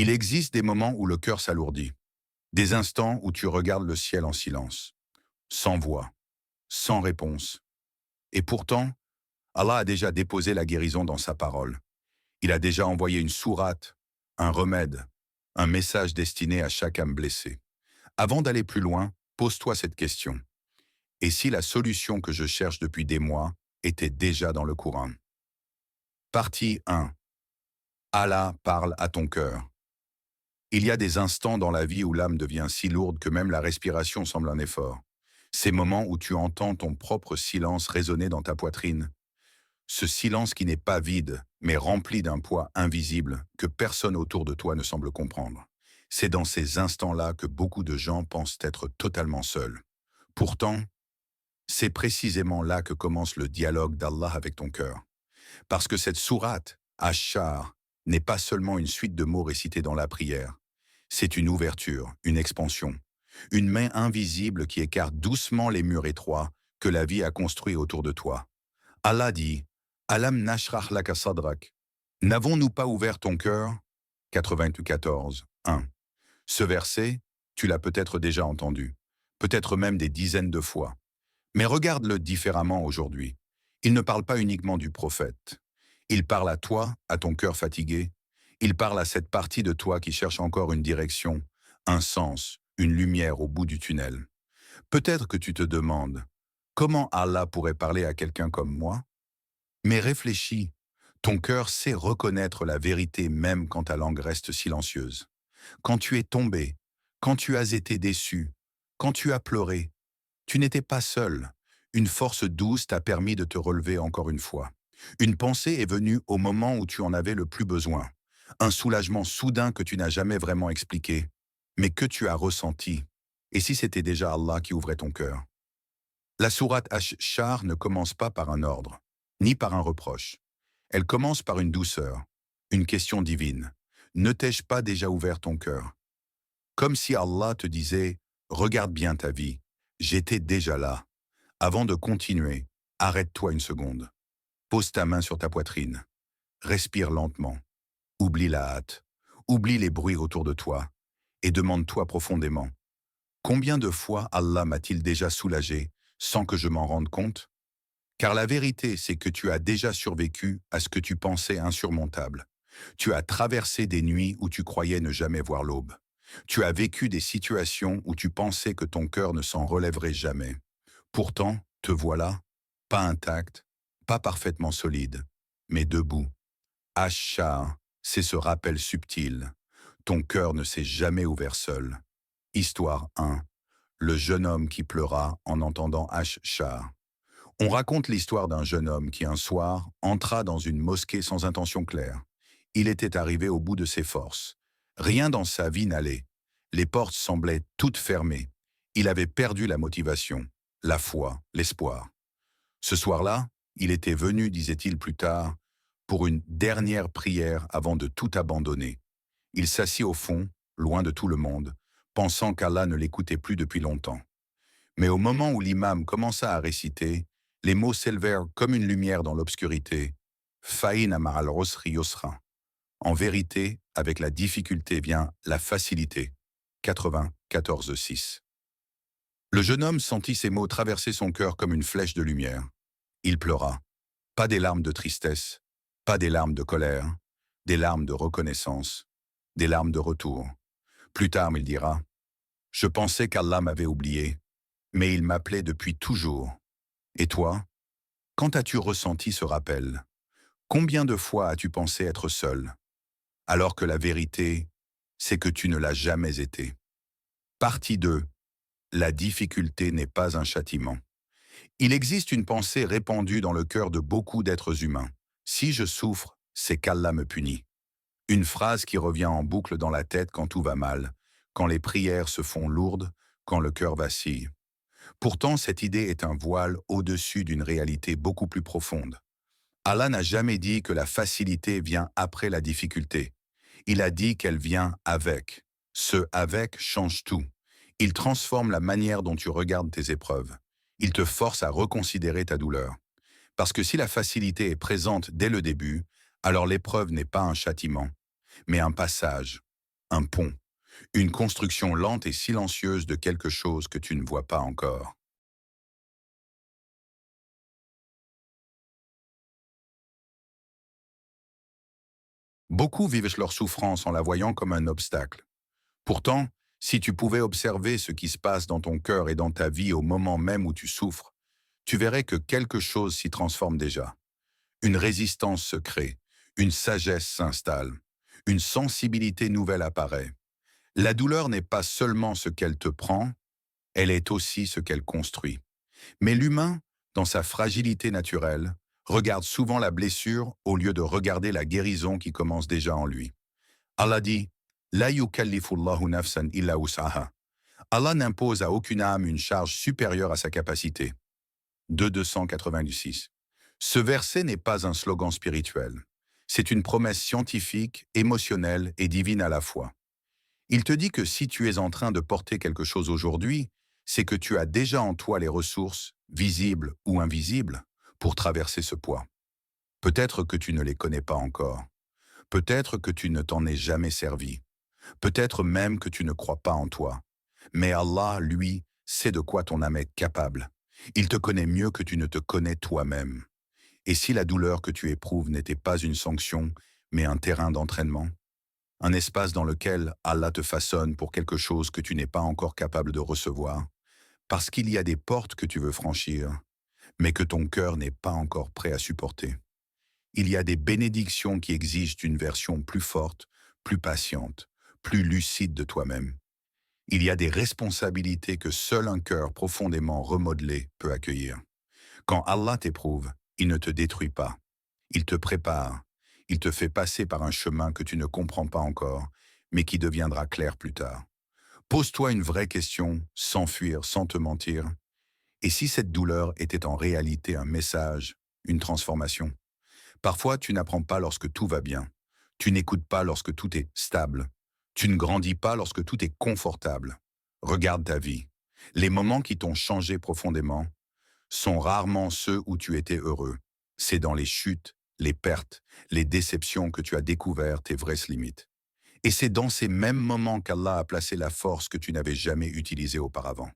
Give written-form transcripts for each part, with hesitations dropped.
Il existe des moments où le cœur s'alourdit, des instants où tu regardes le ciel en silence, sans voix, sans réponse. Et pourtant, Allah a déjà déposé la guérison dans sa parole. Il a déjà envoyé une sourate, un remède, un message destiné à chaque âme blessée. Avant d'aller plus loin, pose-toi cette question. Et si la solution que je cherche depuis des mois était déjà dans le Coran? Partie 1. Allah parle à ton cœur. Il y a des instants dans la vie où l'âme devient si lourde que même la respiration semble un effort. Ces moments où tu entends ton propre silence résonner dans ta poitrine. Ce silence qui n'est pas vide, mais rempli d'un poids invisible que personne autour de toi ne semble comprendre. C'est dans ces instants-là que beaucoup de gens pensent être totalement seuls. Pourtant, c'est précisément là que commence le dialogue d'Allah avec ton cœur. Parce que cette sourate, Ash-Shar, n'est pas seulement une suite de mots récités dans la prière. C'est une ouverture, une expansion, une main invisible qui écarte doucement les murs étroits que la vie a construits autour de toi. Allah dit, Alam nashrah laka sadrak. N'avons-nous pas ouvert ton cœur? 94, 1. Ce verset, tu l'as peut-être déjà entendu, peut-être même des dizaines de fois. Mais regarde-le différemment aujourd'hui. Il ne parle pas uniquement du prophète. Il parle à toi, à ton cœur fatigué. Il parle à cette partie de toi qui cherche encore une direction, un sens, une lumière au bout du tunnel. Peut-être que tu te demandes, comment Allah pourrait parler à quelqu'un comme moi? Mais réfléchis, ton cœur sait reconnaître la vérité même quand ta langue reste silencieuse. Quand tu es tombé, quand tu as été déçu, quand tu as pleuré, tu n'étais pas seul. Une force douce t'a permis de te relever encore une fois. Une pensée est venue au moment où tu en avais le plus besoin. Un soulagement soudain que tu n'as jamais vraiment expliqué, mais que tu as ressenti. Et si c'était déjà Allah qui ouvrait ton cœur? La sourate Ash-Shar ne commence pas par un ordre, ni par un reproche. Elle commence par une douceur, une question divine. Ne t'ai-je pas déjà ouvert ton cœur? Comme si Allah te disait, regarde bien ta vie, j'étais déjà là. Avant de continuer, arrête-toi une seconde. Pose ta main sur ta poitrine. Respire lentement. Oublie la hâte. Oublie les bruits autour de toi. Et demande-toi profondément. Combien de fois Allah m'a-t-il déjà soulagé sans que je m'en rende compte? Car la vérité, c'est que tu as déjà survécu à ce que tu pensais insurmontable. Tu as traversé des nuits où tu croyais ne jamais voir l'aube. Tu as vécu des situations où tu pensais que ton cœur ne s'en relèverait jamais. Pourtant, te voilà, pas intact, pas parfaitement solide, mais debout. Ash-Shar, c'est ce rappel subtil. Ton cœur ne s'est jamais ouvert seul. Histoire 1. Le jeune homme qui pleura en entendant Ash-Shar. On raconte l'histoire d'un jeune homme qui un soir entra dans une mosquée sans intention claire. Il était arrivé au bout de ses forces. Rien dans sa vie n'allait. Les portes semblaient toutes fermées. Il avait perdu la motivation, la foi, l'espoir. Ce soir-là, il était venu, disait-il plus tard, pour une dernière prière avant de tout abandonner. Il s'assit au fond, loin de tout le monde, pensant qu'Allah ne l'écoutait plus depuis longtemps. Mais au moment où l'imam commença à réciter, les mots s'élevèrent comme une lumière dans l'obscurité. Fa'in ma'al usri yusra. En vérité, avec la difficulté vient la facilité. 94.6. Le jeune homme sentit ces mots traverser son cœur comme une flèche de lumière. Il pleura. Pas des larmes de tristesse, pas des larmes de colère, des larmes de reconnaissance, des larmes de retour. Plus tard, il dira, « Je pensais qu'Allah m'avait oublié, mais il m'appelait depuis toujours. Et toi, quand as-tu ressenti ce rappel? Combien de fois as-tu pensé être seul? Alors que la vérité, c'est que tu ne l'as jamais été. » Partie 2. La difficulté n'est pas un châtiment. Il existe une pensée répandue dans le cœur de beaucoup d'êtres humains. Si je souffre, c'est qu'Allah me punit. Une phrase qui revient en boucle dans la tête quand tout va mal, quand les prières se font lourdes, quand le cœur vacille. Pourtant, cette idée est un voile au-dessus d'une réalité beaucoup plus profonde. Allah n'a jamais dit que la facilité vient après la difficulté. Il a dit qu'elle vient avec. Ce « avec » change tout. Il transforme la manière dont tu regardes tes épreuves. Il te force à reconsidérer ta douleur. Parce que si la facilité est présente dès le début, alors l'épreuve n'est pas un châtiment, mais un passage. un pont, une construction lente et silencieuse de quelque chose que tu ne vois pas encore. Beaucoup vivent leur souffrance en la voyant comme un obstacle. Pourtant, si tu pouvais observer ce qui se passe dans ton cœur et dans ta vie au moment même où tu souffres, tu verrais que quelque chose s'y transforme déjà. Une résistance se crée, une sagesse s'installe, une sensibilité nouvelle apparaît. La douleur n'est pas seulement ce qu'elle te prend, elle est aussi ce qu'elle construit. Mais l'humain, dans sa fragilité naturelle, regarde souvent la blessure au lieu de regarder la guérison qui commence déjà en lui. Allah dit La yukallifullahu nafsan illa wus'aha. Allah n'impose à aucune âme une charge supérieure à sa capacité. 296. Ce verset n'est pas un slogan spirituel. C'est une promesse scientifique, émotionnelle et divine à la fois. Il te dit que si tu es en train de porter quelque chose aujourd'hui, c'est que tu as déjà en toi les ressources, visibles ou invisibles, pour traverser ce poids. Peut-être que tu ne les connais pas encore. Peut-être que tu ne t'en es jamais servi. Peut-être même que tu ne crois pas en toi. Mais Allah, lui, sait de quoi ton âme est capable. Il te connaît mieux que tu ne te connais toi-même. Et si la douleur que tu éprouves n'était pas une sanction, mais un terrain d'entraînement, un espace dans lequel Allah te façonne pour quelque chose que tu n'es pas encore capable de recevoir, parce qu'il y a des portes que tu veux franchir, mais que ton cœur n'est pas encore prêt à supporter. Il y a des bénédictions qui exigent une version plus forte, plus patiente, plus lucide de toi-même. Il y a des responsabilités que seul un cœur profondément remodelé peut accueillir. Quand Allah t'éprouve, il ne te détruit pas. Il te prépare. Il te fait passer par un chemin que tu ne comprends pas encore, mais qui deviendra clair plus tard. Pose-toi une vraie question, sans fuir, sans te mentir. Et si cette douleur était en réalité un message, une transformation? Parfois, tu n'apprends pas lorsque tout va bien. Tu n'écoutes pas lorsque tout est stable. Tu ne grandis pas lorsque tout est confortable. Regarde ta vie. Les moments qui t'ont changé profondément sont rarement ceux où tu étais heureux. C'est dans les chutes, les pertes, les déceptions que tu as découvert tes vraies limites. Et c'est dans ces mêmes moments qu'Allah a placé la force que tu n'avais jamais utilisée auparavant.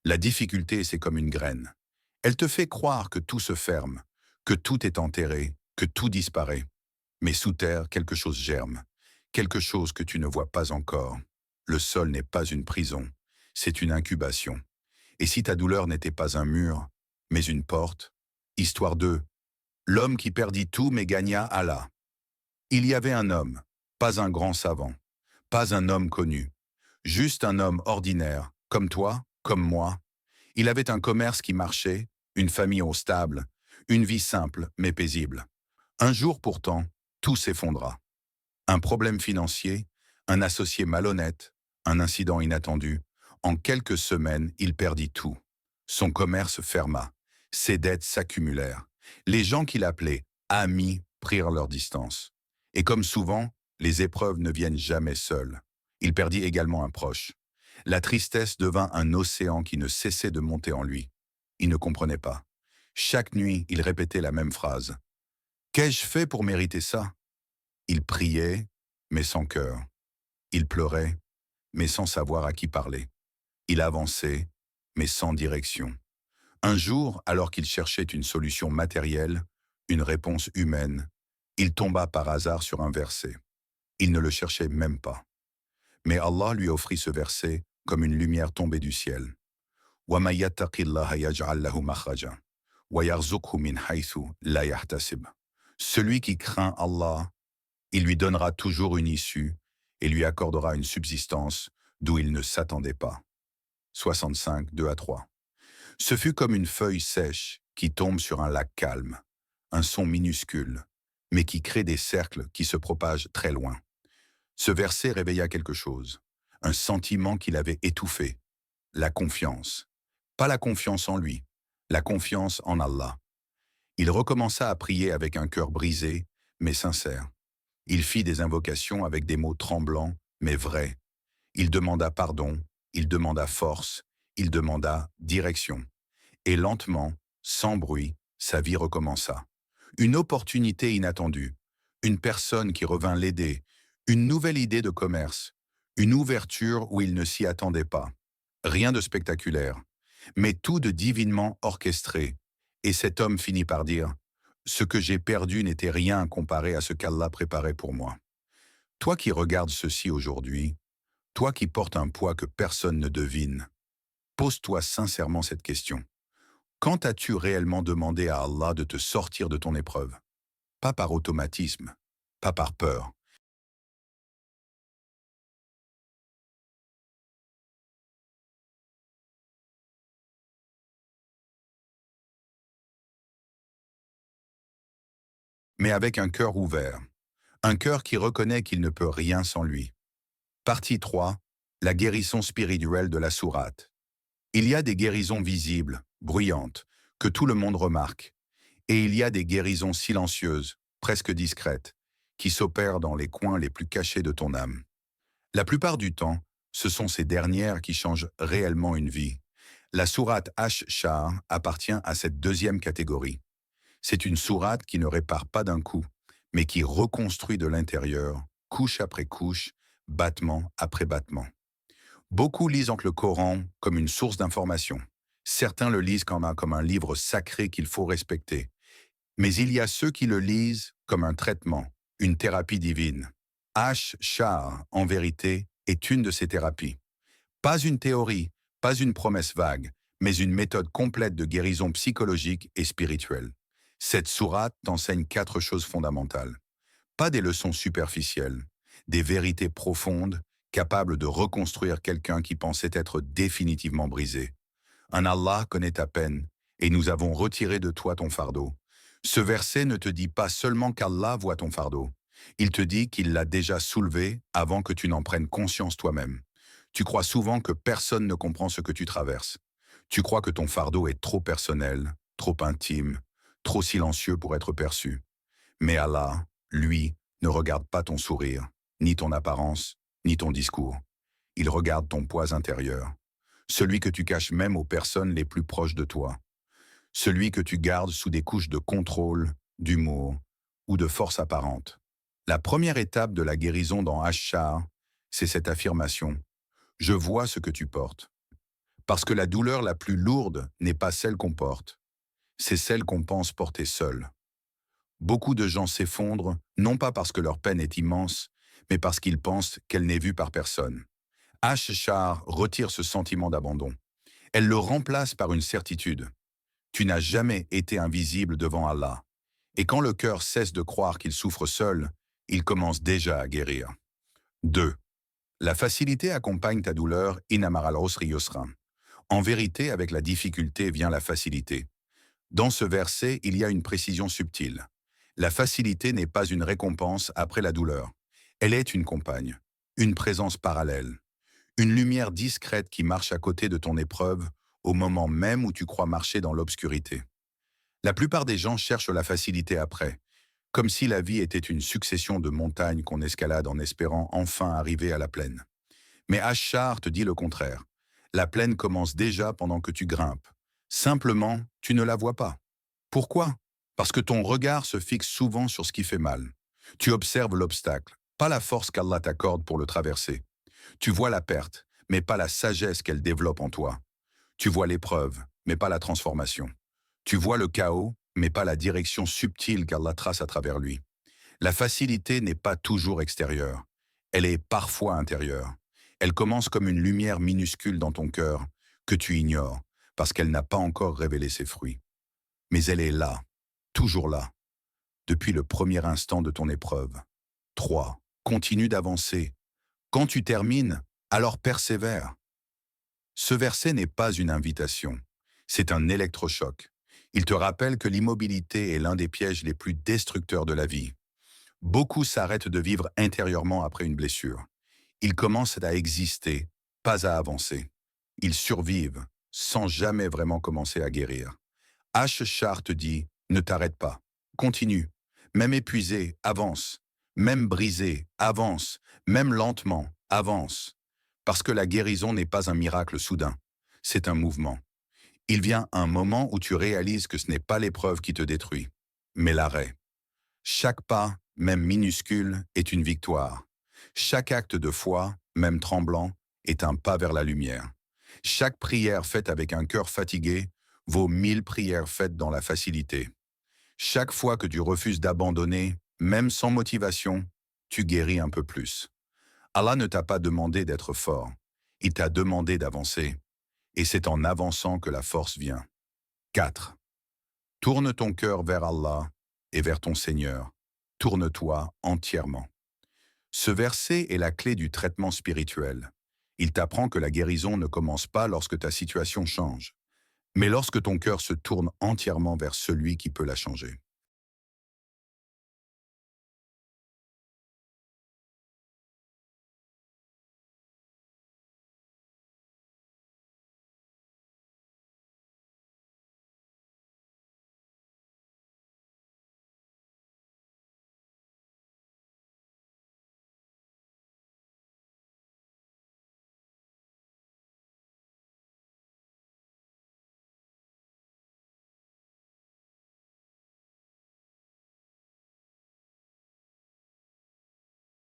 La difficulté, c'est comme une graine. Elle te fait croire que tout se ferme, que tout est enterré, que tout disparaît. Mais sous terre, quelque chose germe, quelque chose que tu ne vois pas encore. Le sol n'est pas une prison, c'est une incubation. Et si ta douleur n'était pas un mur, mais une porte, histoire 2, l'homme qui perdit tout mais gagna Allah. Il y avait un homme, pas un grand savant, pas un homme connu, juste un homme ordinaire, comme toi, comme moi. Il avait un commerce qui marchait, une famille au stable, une vie simple mais paisible. Un jour pourtant, tout s'effondra. Un problème financier, un associé malhonnête, un incident inattendu. En quelques semaines, il perdit tout. Son commerce ferma. Ses dettes s'accumulèrent. Les gens qu'il appelait amis prirent leur distance. Et comme souvent, les épreuves ne viennent jamais seules. Il perdit également un proche. La tristesse devint un océan qui ne cessait de monter en lui. Il ne comprenait pas. Chaque nuit, il répétait la même phrase. Qu'ai-je fait pour mériter ça? Il priait, mais sans cœur. Il pleurait, mais sans savoir à qui parler. Il avançait, mais sans direction. Un jour, alors qu'il cherchait une solution matérielle, une réponse humaine, il tomba par hasard sur un verset. Il ne le cherchait même pas. Mais Allah lui offrit ce verset comme une lumière tombée du ciel. وَمَن يَتَّقِ اللَّهَ يَجْعَل لَّهُ مَخْرَجًا وَيَرْزُقْهُ مِنْ حَيْثُ لَا يَحْتَسِبُ. Celui qui craint Allah, il lui donnera toujours une issue et lui accordera une subsistance d'où il ne s'attendait pas. 65, 2 à 3. Ce fut comme une feuille sèche qui tombe sur un lac calme, un son minuscule, mais qui crée des cercles qui se propagent très loin. Ce verset réveilla quelque chose, un sentiment qu'il avait étouffé, la confiance. Pas la confiance en lui, la confiance en Allah. Il recommença à prier avec un cœur brisé, mais sincère. Il fit des invocations avec des mots tremblants, mais vrais. Il demanda pardon, il demanda force, il demanda direction. Et lentement, sans bruit, sa vie recommença. Une opportunité inattendue, une personne qui revint l'aider, une nouvelle idée de commerce, Une ouverture où il ne s'y attendait pas. Rien de spectaculaire, mais tout de divinement orchestré. Et cet homme finit par dire, ce que j'ai perdu n'était rien comparé à ce qu'Allah préparait pour moi. Toi qui regardes ceci aujourd'hui, toi qui portes un poids que personne ne devine, pose-toi sincèrement cette question. Quand as-tu réellement demandé à Allah de te sortir de ton épreuve? Pas par automatisme, pas par peur, mais avec un cœur ouvert, un cœur qui reconnaît qu'il ne peut rien sans lui. Partie 3. La guérison spirituelle de la sourate. Il y a des guérisons visibles, bruyantes, que tout le monde remarque, et il y a des guérisons silencieuses, presque discrètes, qui s'opèrent dans les coins les plus cachés de ton âme. La plupart du temps, ce sont ces dernières qui changent réellement une vie. La sourate Ash-Shar appartient à cette deuxième catégorie. C'est une sourate qui ne répare pas d'un coup, mais qui reconstruit de l'intérieur, couche après couche, battement après battement. Beaucoup lisent donc le Coran comme une source d'information. Certains le lisent comme un livre sacré qu'il faut respecter. Mais il y a ceux qui le lisent comme un traitement, une thérapie divine. Ash-Shar, en vérité, est une de ces thérapies. Pas une théorie, pas une promesse vague, mais une méthode complète de guérison psychologique et spirituelle. Cette sourate t'enseigne 4 choses fondamentales. Pas des leçons superficielles, des vérités profondes, capables de reconstruire quelqu'un qui pensait être définitivement brisé. Un Allah connaît ta peine, et nous avons retiré de toi ton fardeau. Ce verset ne te dit pas seulement qu'Allah voit ton fardeau. Il te dit qu'il l'a déjà soulevé avant que tu n'en prennes conscience toi-même. Tu crois souvent que personne ne comprend ce que tu traverses. Tu crois que ton fardeau est trop personnel, trop intime, trop silencieux pour être perçu. Mais Allah, lui, ne regarde pas ton sourire, ni ton apparence, ni ton discours. Il regarde ton poids intérieur, celui que tu caches même aux personnes les plus proches de toi, celui que tu gardes sous des couches de contrôle, d'humour ou de force apparente. La première étape de la guérison dans Ashar, c'est cette affirmation. Je vois ce que tu portes. Parce que la douleur la plus lourde n'est pas celle qu'on porte, c'est celle qu'on pense porter seule. Beaucoup de gens s'effondrent, non pas parce que leur peine est immense, mais parce qu'ils pensent qu'elle n'est vue par personne. Ashar retire ce sentiment d'abandon. Elle le remplace par une certitude. Tu n'as jamais été invisible devant Allah. Et quand le cœur cesse de croire qu'il souffre seul, il commence déjà à guérir. 2. La facilité accompagne ta douleur, inamar al-usri yusra. En vérité, avec la difficulté vient la facilité. Dans ce verset, il y a une précision subtile. La facilité n'est pas une récompense après la douleur. Elle est une compagne, une présence parallèle, une lumière discrète qui marche à côté de ton épreuve au moment même où tu crois marcher dans l'obscurité. La plupart des gens cherchent la facilité après, comme si la vie était une succession de montagnes qu'on escalade en espérant enfin arriver à la plaine. Mais Ashar te dit le contraire. La plaine commence déjà pendant que tu grimpes. Simplement, tu ne la vois pas. Pourquoi? Parce que ton regard se fixe souvent sur ce qui fait mal. Tu observes l'obstacle, pas la force qu'Allah t'accorde pour le traverser. Tu vois la perte, mais pas la sagesse qu'elle développe en toi. Tu vois l'épreuve, mais pas la transformation. Tu vois le chaos, mais pas la direction subtile qu'Allah trace à travers lui. La facilité n'est pas toujours extérieure. Elle est parfois intérieure. Elle commence comme une lumière minuscule dans ton cœur, que tu ignores, parce qu'elle n'a pas encore révélé ses fruits. Mais elle est là, toujours là, depuis le premier instant de ton épreuve. 3. Continue d'avancer. Quand tu termines, alors persévère. Ce verset n'est pas une invitation, c'est un électrochoc. Il te rappelle que l'immobilité est l'un des pièges les plus destructeurs de la vie. Beaucoup s'arrêtent de vivre intérieurement après une blessure. Ils commencent à exister, pas à avancer. Ils survivent, sans jamais vraiment commencer à guérir. H. te dit, ne t'arrête pas, continue. Même épuisé, avance. Même brisé, avance. Même lentement, avance. Parce que la guérison n'est pas un miracle soudain, c'est un mouvement. Il vient un moment où tu réalises que ce n'est pas l'épreuve qui te détruit, mais l'arrêt. Chaque pas, même minuscule, est une victoire. Chaque acte de foi, même tremblant, est un pas vers la lumière. Chaque prière faite avec un cœur fatigué vaut 1000 prières faites dans la facilité. Chaque fois que tu refuses d'abandonner, même sans motivation, tu guéris un peu plus. Allah ne t'a pas demandé d'être fort, il t'a demandé d'avancer, et c'est en avançant que la force vient. 4. Tourne ton cœur vers Allah et vers ton Seigneur. Tourne-toi entièrement. Ce verset est la clé du traitement spirituel. Il t'apprend que la guérison ne commence pas lorsque ta situation change, mais lorsque ton cœur se tourne entièrement vers celui qui peut la changer.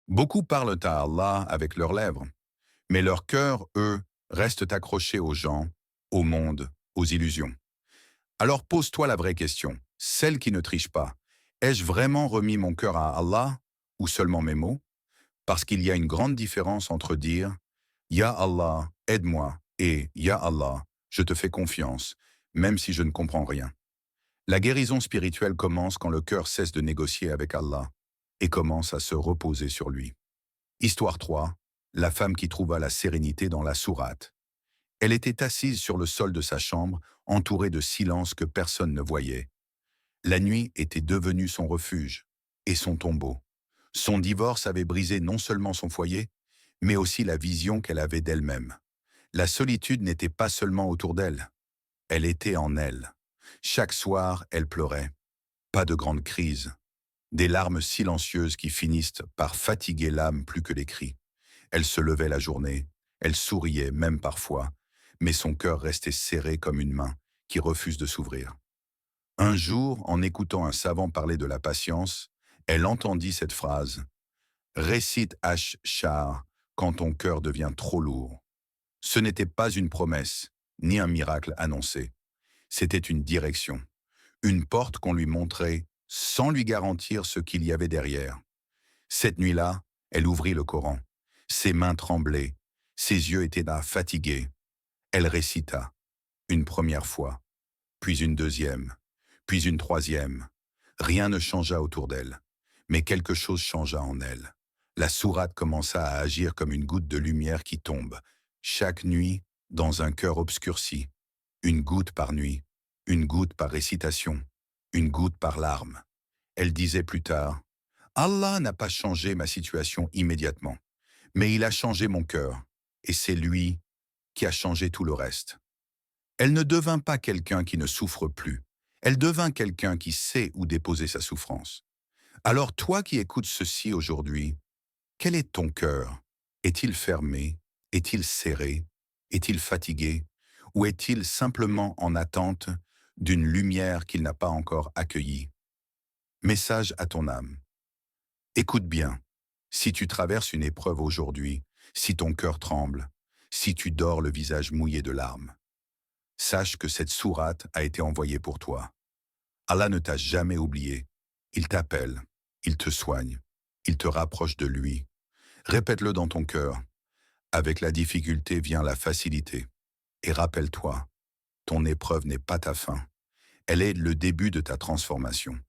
Beaucoup parlent à Allah avec leurs lèvres, mais leur cœur, eux, restent accrochés aux gens, au monde, aux illusions. Alors pose-toi la vraie question, celle qui ne triche pas. Ai-je vraiment remis mon cœur à Allah ou seulement mes mots? Parce qu'il y a une grande différence entre dire Ya Allah, aide-moi et Ya Allah, je te fais confiance, même si je ne comprends rien. La guérison spirituelle commence quand le cœur cesse de négocier avec Allah et commence à se reposer sur lui. Histoire 3. La femme qui trouva la sérénité dans la sourate. Elle était assise sur le sol de sa chambre, entourée de silence que personne ne voyait. La nuit était devenue son refuge et son tombeau. Son divorce avait brisé non seulement son foyer, mais aussi la vision qu'elle avait d'elle-même. La solitude n'était pas seulement autour d'elle, elle était en elle. Chaque soir, elle pleurait. Pas de grande crise. Des larmes silencieuses qui finissent par fatiguer l'âme plus que les cris. Elle se levait la journée, elle souriait même parfois, mais son cœur restait serré comme une main qui refuse de s'ouvrir. Un jour, en écoutant un savant parler de la patience, elle entendit cette phrase: Récite Ash-Shar quand ton cœur devient trop lourd. Ce n'était pas une promesse, ni un miracle annoncé. C'était une direction, une porte qu'on lui montrait sans lui garantir ce qu'il y avait derrière. Cette nuit-là, elle ouvrit le Coran. Ses mains tremblaient, ses yeux étaient fatigués. Elle récita, une première fois, puis une deuxième, puis une troisième. Rien ne changea autour d'elle, mais quelque chose changea en elle. La sourate commença à agir comme une goutte de lumière qui tombe, chaque nuit, dans un cœur obscurci. Une goutte par nuit, une goutte par récitation, une goutte par larme. Elle disait plus tard, Allah n'a pas changé ma situation immédiatement, mais il a changé mon cœur, et c'est lui qui a changé tout le reste. Elle ne devint pas quelqu'un qui ne souffre plus, elle devint quelqu'un qui sait où déposer sa souffrance. Alors toi qui écoutes ceci aujourd'hui, quel est ton cœur? Est-il fermé? Est-il serré? Est-il fatigué? Ou est-il simplement en attente d'une lumière qu'il n'a pas encore accueillie? Message à ton âme. Écoute bien, si tu traverses une épreuve aujourd'hui, si ton cœur tremble, si tu dors le visage mouillé de larmes, sache que cette sourate a été envoyée pour toi. Allah ne t'a jamais oublié. Il t'appelle, il te soigne, il te rapproche de lui. Répète-le dans ton cœur. Avec la difficulté vient la facilité. Et rappelle-toi, ton épreuve n'est pas ta fin. Elle est le début de ta transformation.